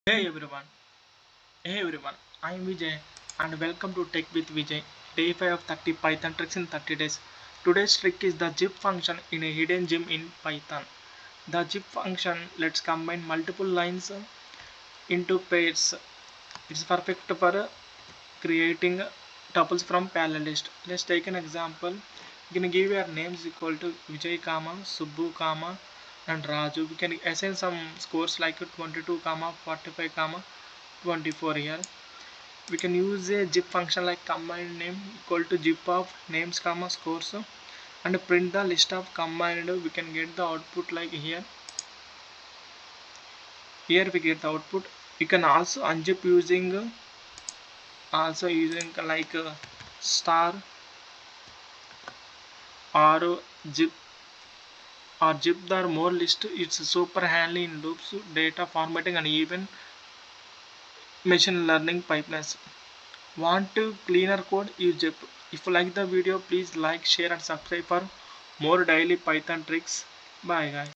Hey everyone, I'm Vijay and welcome to Tech with Vijay, day 5 of 30 Python tricks in 30 days. Today's trick is the zip function in a hidden gem in Python. The zip function lets combine multiple lines into pairs. It's perfect for creating tuples from parallel list. Let's take an example. You can give your names equal to Vijay, Subbu, and Raju. We can assign some scores like 22, 45, 24 here. We can use a zip function like combined name equal to zip of names, scores, and print the list of combined. We can get the output like here. Here we get the output. You can also unzip using like star or zip zip the more list. It's super handy in loops, data formatting, and even machine learning pipelines. Want to cleaner code? Use zip. If you like the video, please like, share, and subscribe for more daily Python tricks. Bye guys.